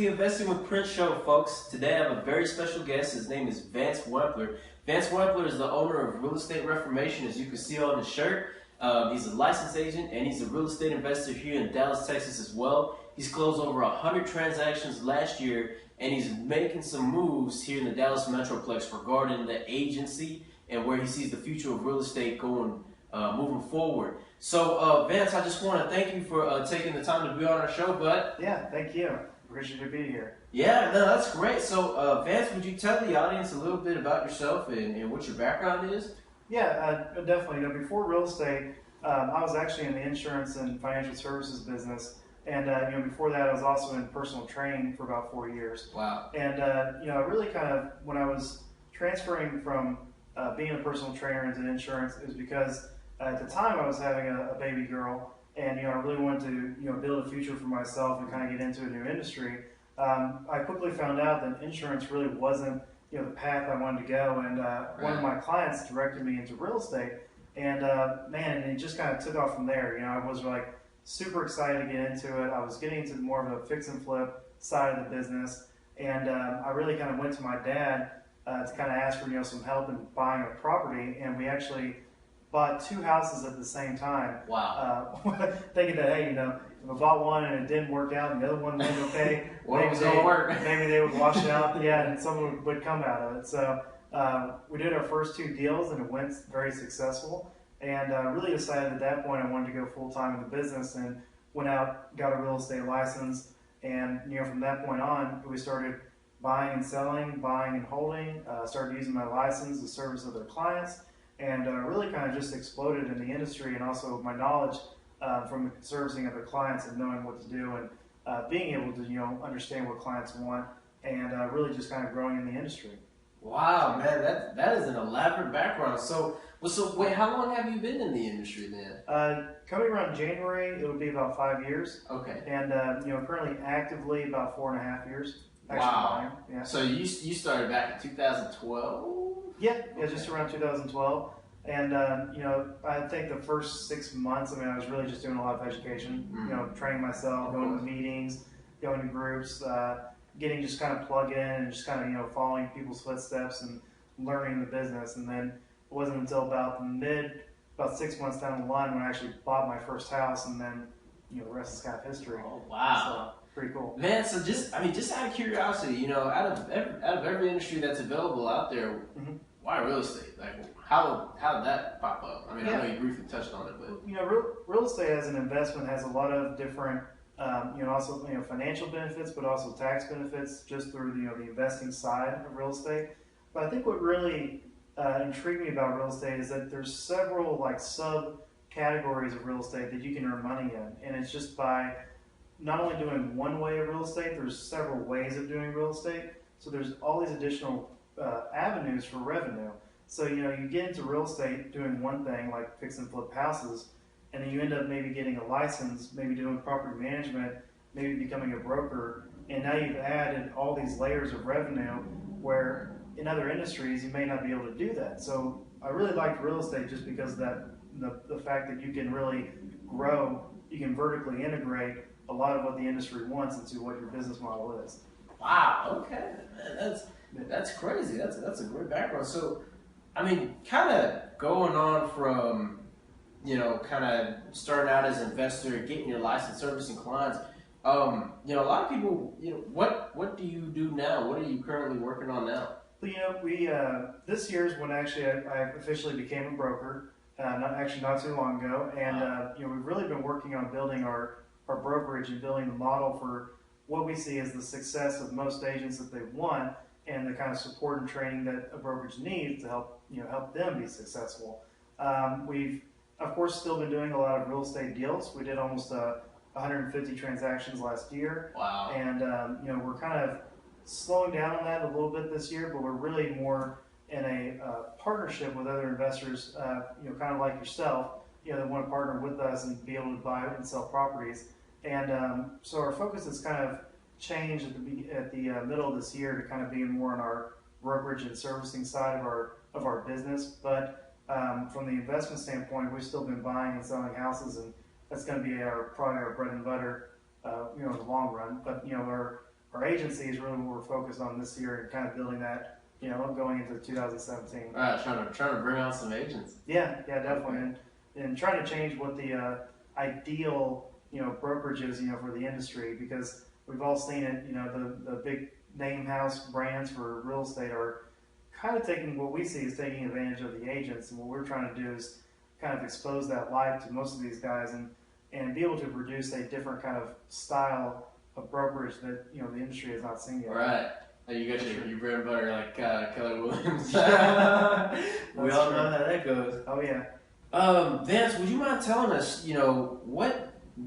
The Investing with Prince show, folks. Today I have a very special guest. His name is Vance Wampler. Vance Wampler is the owner of Real Estate Reformation, as you can see on his shirt. He's a licensed agent and he's a real estate investor here in Dallas, Texas as well. He's closed over 100 transactions last year and he's making some moves here in the Dallas Metroplex regarding the agency and where he sees the future of real estate going moving forward. So Vance, I just want to thank you for taking the time to be on our show, bud. Yeah, thank you. Appreciate you being here. Yeah, no, that's great. So, Vance, would you tell the audience a little bit about yourself and what your background is? Yeah, definitely. Before real estate, I was actually in the insurance and financial services business, and before that, I was also in personal training for about 4 years. Wow. And really kind of when I was transferring from being a personal trainer into insurance, it was because at the time I was having a baby girl. And I really wanted to build a future for myself and kind of get into a new industry. I quickly found out that insurance really wasn't the path I wanted to go, and one of my clients directed me into real estate, and man, it just kind of took off from there. I was like super excited to get into it. I was getting into more of a fix and flip side of the business, and I really kind of went to my dad to kind of ask for some help in buying a property, and we actually bought 2 houses at the same time. Wow. Thinking that, hey, if I bought one and it didn't work out and the other one went okay, maybe they would wash it out, yeah, and something would come out of it. So we did our first 2 deals and it went very successful. And really decided at that point I wanted to go full-time in the business and went out, got a real estate license. And from that point on, we started buying and selling, buying and holding, started using my license to service other clients. And really kind of just exploded in the industry, and also my knowledge from servicing other clients and knowing what to do, and being able to understand what clients want, and really just kind of growing in the industry. Wow, man, that is an elaborate background. So wait, how long have you been in the industry then? Coming around January, it'll be about 5 years. Okay. And currently actively about 4.5 years. Wow. Yeah. So you started back in 2012? Yeah, just around 2012. And, I think the first 6 months, I was really just doing a lot of education, training myself, going to meetings, going to groups, getting just kind of plugged in and just kind of, following people's footsteps and learning the business. And then it wasn't until about 6 months down the line when I actually bought my first house, and then, the rest is kind of history. Oh, wow. So, pretty cool. Man, so just out of curiosity, out of every industry that's available out there, why real estate? Like, how did that pop up? I know you briefly touched on it, but real estate as an investment has a lot of different, also financial benefits, but also tax benefits just through the investing side of real estate. But I think what really intrigued me about real estate is that there's several subcategories of real estate that you can earn money in, and it's just by not only doing one way of real estate, there's several ways of doing real estate. So there's all these additional avenues for revenue. So you get into real estate doing one thing, like fix and flip houses, and then you end up maybe getting a license, maybe doing property management, maybe becoming a broker, and now you've added all these layers of revenue where in other industries you may not be able to do that. So I really liked real estate just because of that the fact that you can really grow, you can vertically integrate a lot of what the industry wants into what your business model is. Wow, okay, man, that's crazy. That's a great background. So, kind of going on from, kind of starting out as an investor, getting your license, servicing clients. A lot of people, what do you do now? What are you currently working on now? Well, we this year is when actually I officially became a broker. Not too long ago, and we've really been working on building our brokerage and building the model for what we see as the success of most agents that they want, and the kind of support and training that a brokerage needs to help them be successful. We've of course still been doing a lot of real estate deals. We did almost 150 transactions last year. Wow. And we're kind of slowing down on that a little bit this year, but we're really more in a partnership with other investors, kind of like yourself, that want to partner with us and be able to buy and sell properties. And so our focus has kind of changed at the middle of this year to kind of being more on our brokerage and servicing side of our business. But from the investment standpoint, we've still been buying and selling houses, and that's going to be probably our bread and butter, in the long run. But our our agency is really what we're focused on this year and kind of building that, going into 2017. All right, trying to bring out some agents. Yeah, definitely, and trying to change what the ideal brokerage is for the industry, because we've all seen it. The big name house brands for real estate are kind of what we see is taking advantage of the agents, and what we're trying to do is kind of expose that light to most of these guys and be able to produce a different kind of style of brokerage that the industry has not seen yet. Right. You got your bread and butter like Keller Williams. We all know how that goes. Oh yeah. Vance, would you mind telling us,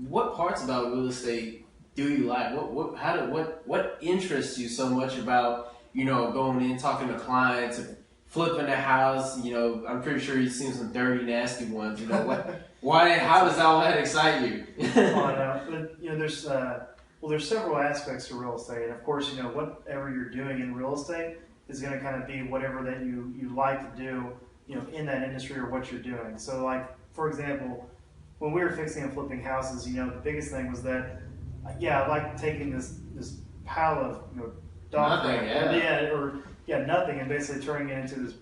what parts about real estate do you like? What interests you so much about, going in, talking to clients, and flipping a house? I'm pretty sure you've seen some dirty, nasty ones. How does all that excite you? There's several aspects to real estate, and of course, whatever you're doing in real estate is going to kind of be whatever that you like to do, in that industry or what you're doing. So, like for example, when we were fixing and flipping houses, the biggest thing was that, I like taking this pile of dog nothing, nothing, and basically turning it into this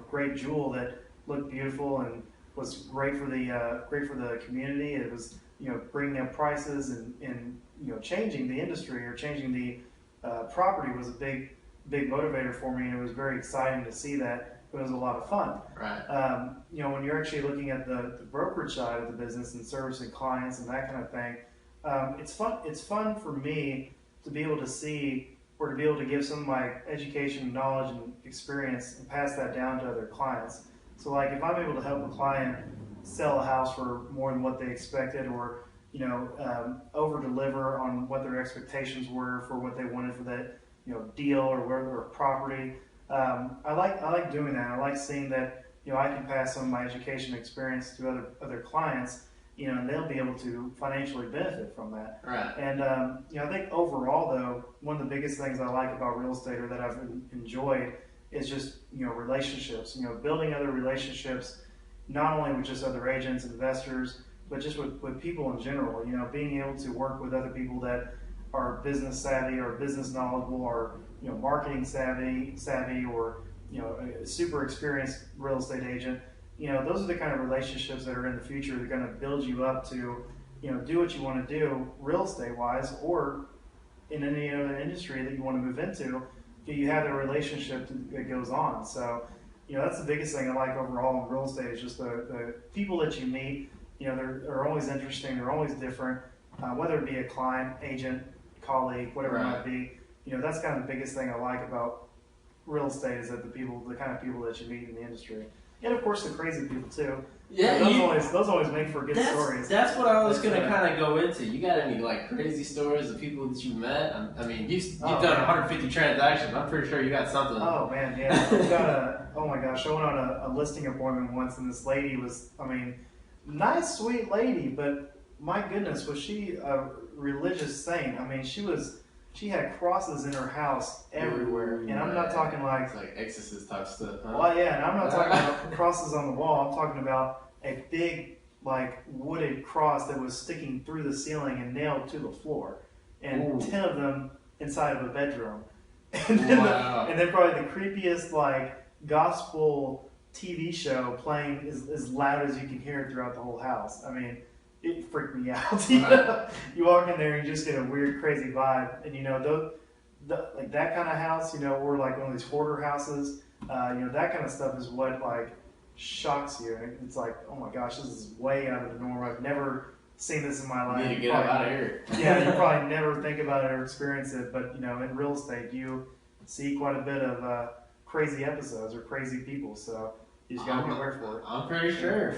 great jewel that looked beautiful and was great for the community. It was bringing up prices and changing the industry or changing the property was a big motivator for me, and it was very exciting to see that. It was a lot of fun. Right. When you're actually looking at the brokerage side of the business and servicing clients and that kind of thing, it's fun. It's fun for me to be able to see or to be able to give some of my education, knowledge, and experience and pass that down to other clients. So, like if I'm able to help a client sell a house for more than what they expected, or over deliver on what their expectations were for what they wanted for that deal or property. I like doing that. I like seeing that I can pass some of my education experience to other clients, and they'll be able to financially benefit from that. Right. And I think overall, though, one of the biggest things I like about real estate, or that I've enjoyed, is just relationships. Building other relationships, not only with just other agents, investors, but just with people in general. Being able to work with other people that are business savvy or business knowledgeable, or marketing savvy, or a super experienced real estate agent. Those are the kind of relationships that are in the future that are going to build you up to do what you want to do real estate wise, or in any other industry that you want to move into. You have a relationship that goes on. So that's the biggest thing I like overall in real estate, is just the people that you meet. They're always interesting, they're always different, whether it be a client, agent, colleague, whatever it might be. That's kind of the biggest thing I like about real estate, is that the kind of people that you meet in the industry. And of course the crazy people too. Yeah, those always make for good stories. That's what I was going to kind of go into. You got any crazy stories of people that you met? I mean, you've done 150 transactions. I'm pretty sure you got something. Oh man, yeah. I've got oh my gosh, I went on a listing appointment once, and this lady was, nice, sweet lady, but my goodness, was she a religious saint? She had crosses in her house everywhere. And I'm not talking it's like exorcist type stuff, huh? Well, yeah, and I'm not talking about crosses on the wall. I'm talking about a big, wooded cross that was sticking through the ceiling and nailed to the floor. And 10 of them inside of a bedroom. And then probably the creepiest, gospel TV show playing as loud as you can hear it throughout the whole house. It freaked me out. You walk in there and you just get a weird, crazy vibe. And that kind of house, or one of these hoarder houses, that kind of stuff is what shocks you. And it's oh my gosh, this is way out of the norm. I've never seen this in my life. You need to get out of here. Yeah, you probably never think about it or experience it. But in real estate, you see quite a bit of crazy episodes or crazy people. So you just gotta be aware for it. I'm pretty sure.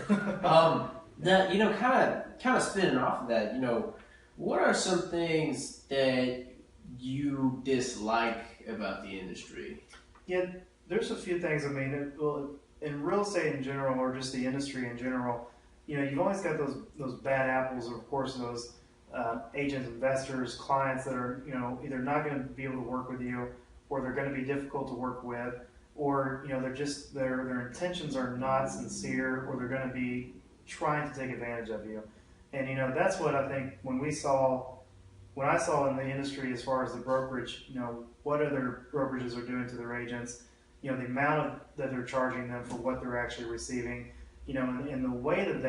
That kind of spinning off of that, what are some things that you dislike about the industry? Yeah, there's a few things. In real estate in general, or just the industry in general, you've always got those bad apples, or of course those agents, investors, clients that are either not going to be able to work with you, or they're going to be difficult to work with, or they're just their intentions are not sincere, or they're going to be trying to take advantage of you. And that's what I think when we saw when I saw in the industry as far as the brokerage, what other brokerages are doing to their agents, the amount that they're charging them for what they're actually receiving, and the way that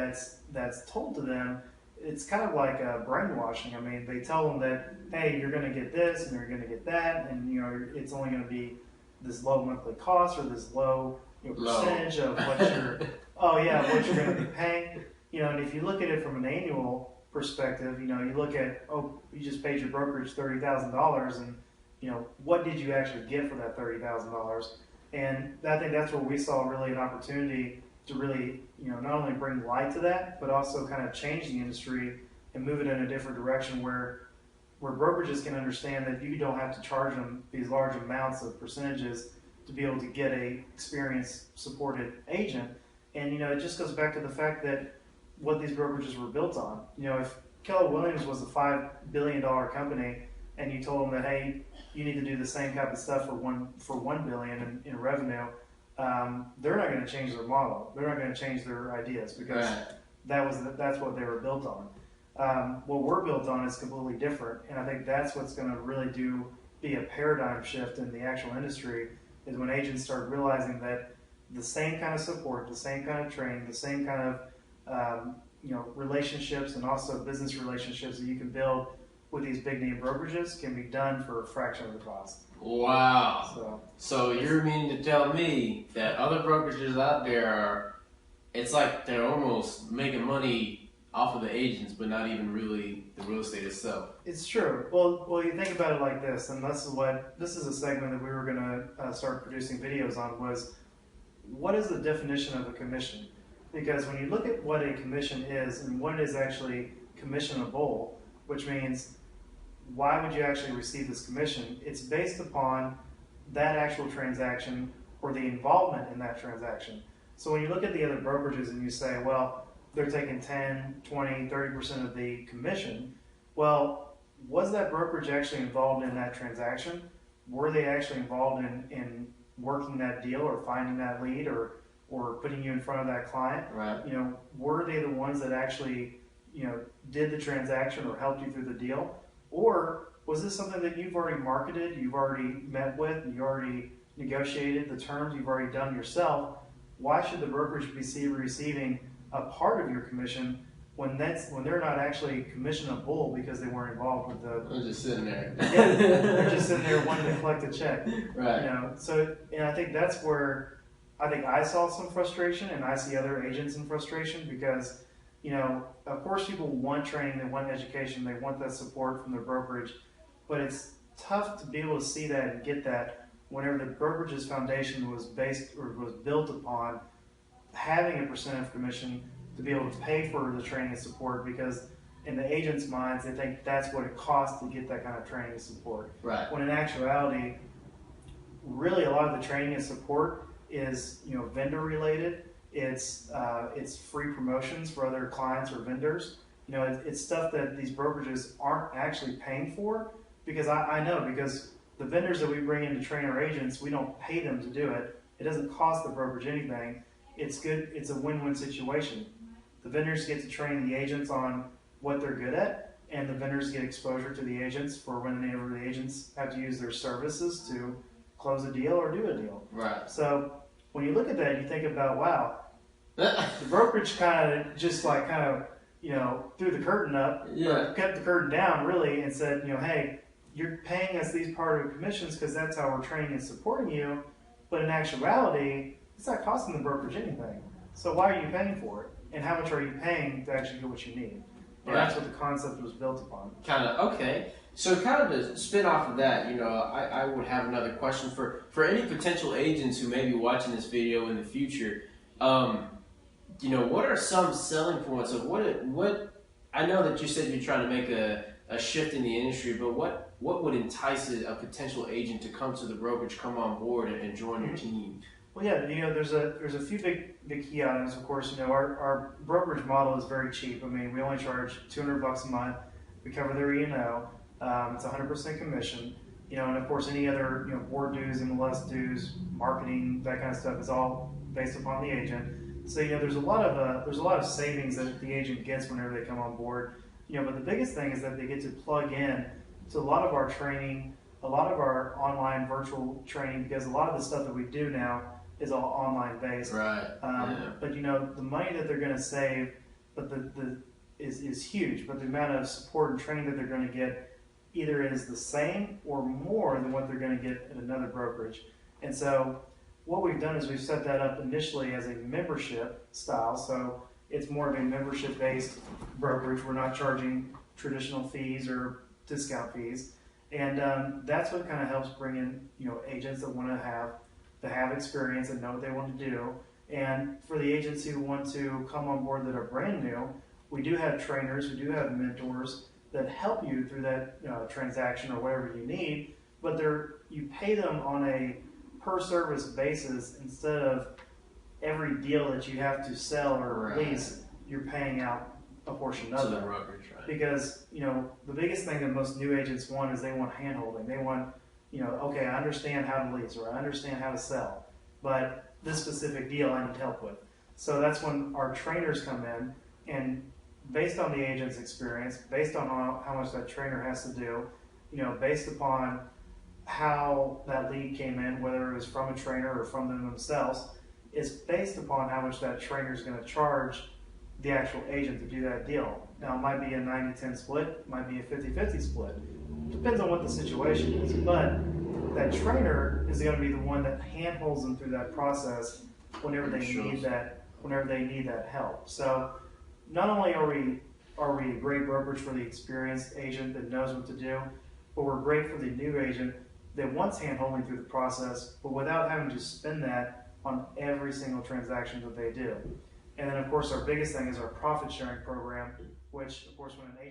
that's told to them, it's kind of like brainwashing. I mean, they tell them that, hey, you're going to get this and you're going to get that, and it's only going to be this low monthly cost or this low percentage of what you're what you're going to be paying. And if you look at it from an annual perspective, you look at, you just paid your brokerage $30,000, and what did you actually get for that $30,000? And I think that's where we saw really an opportunity to really, not only bring light to that, but also kind of change the industry and move it in a different direction where brokerages can understand that you don't have to charge them these large amounts of percentages to be able to get a experienced, supported agent. And, it just goes back to the fact that what these brokerages were built on. If Keller Williams was a $5 billion company and you told them that, hey, you need to do the same type of stuff for $1 billion in revenue, they're not going to change their model. They're not going to change their ideas because that's what they were built on. What we're built on is completely different, and I think that's what's going to really be a paradigm shift in the actual industry, is when agents start realizing that the same kind of support, the same kind of training, the same kind of relationships and also business relationships that you can build with these big name brokerages can be done for a fraction of the cost. Wow. So you're meaning to tell me that other brokerages out there it's like they're almost making money off of the agents, but not even really the real estate itself. It's true. Well, you think about it like this, and this is a segment that we were going to start producing videos on, was what is the definition of a commission? Because when you look at what a commission is and what is actually commissionable, which means why would you actually receive this commission? It's based upon that actual transaction or the involvement in that transaction. So when you look at the other brokerages and you say, well, they're taking 10, 20, 30% of the commission, well, was that brokerage actually involved in that transaction? Were they actually involved in working that deal or finding that lead or putting you in front of that client? Right. Were they the ones that actually, did the transaction or helped you through the deal? Or was this something that you've already marketed, you've already met with, you already negotiated the terms, you've already done yourself? Why should the brokerage be receiving a part of your commission when they're not actually commissionable because they weren't involved with the? They're just sitting there. Yeah, they're just sitting there wanting to collect a check. Right. And I think that's where I think I saw some frustration, and I see other agents in frustration because, of course people want training, they want education, they want that support from their brokerage, but it's tough to be able to see that and get that whenever the brokerage's foundation was based or was built upon having a percent of commission to be able to pay for the training and support, because in the agent's minds, they think that's what it costs to get that kind of training and support. Right. When in actuality, really a lot of the training and support is vendor related. It's free promotions for other clients or vendors. It's stuff that these brokerages aren't actually paying for, because I know, because the vendors that we bring in to train our agents, we don't pay them to do it. It doesn't cost the brokerage anything. It's good. It's a win-win situation. The vendors get to train the agents on what they're good at, and the vendors get exposure to the agents for whenever the agents have to use their services to close a deal or do a deal. Right. So when you look at that, you think about, wow, the brokerage kind of threw the curtain up, or kept the curtain down really, and said, hey, you're paying us these part of commissions because that's how we're training and supporting you, but in actuality, it's not costing the brokerage anything. So why are you paying for it? And how much are you paying to actually get what you need? And that's what the concept was built upon. Okay. So kind of to spin off of that, I would have another question for any potential agents who may be watching this video in the future. What are some selling points of what I know that you said you're trying to make a shift in the industry, but what would entice a potential agent to come to the brokerage, come on board and join your team? Well, yeah, there's a few big key items. Of course, our brokerage model is very cheap. I mean, we only charge $200 a month. We cover their E&O. It's 100% commission. And of course, any other board dues, MLS dues, marketing, that kind of stuff is all based upon the agent. So there's a lot of savings that the agent gets whenever they come on board. but the biggest thing is that they get to plug in to a lot of our training, a lot of our online virtual training, because a lot of the stuff that we do now is all online based. Right. But the money that they're going to save, but is huge. But the amount of support and training that they're going to get either is the same or more than what they're going to get at another brokerage. And so what we've done is we've set that up initially as a membership style. So it's more of a membership-based brokerage. We're not charging traditional fees or discount fees. And that's what kind of helps bring in, agents that want to have experience and know what they want to do. And for the agents who want to come on board that are brand new, we do have trainers, we do have mentors that help you through that transaction or whatever you need, but you pay them on a per service basis instead of every deal that you have to sell or lease, you're paying out a portion of it. Because, the biggest thing that most new agents want is they want hand-holding. They want, okay, I understand how to lease or I understand how to sell, but this specific deal I need help with. So that's when our trainers come in, and based on the agent's experience, based on how much that trainer has to do, based upon how that lead came in, whether it was from a trainer or from them themselves, is based upon how much that trainer is going to charge the actual agent to do that deal. Now, it might be a 90-10 split, it might be a 50-50 split. Depends on what the situation is. But that trainer is going to be the one that handholds them through that process whenever they need that help. So not only are we a great brokerage for the experienced agent that knows what to do, but we're great for the new agent that wants hand-holding through the process, but without having to spend that on every single transaction that they do. And then, of course, our biggest thing is our profit-sharing program, which, of course, when an agent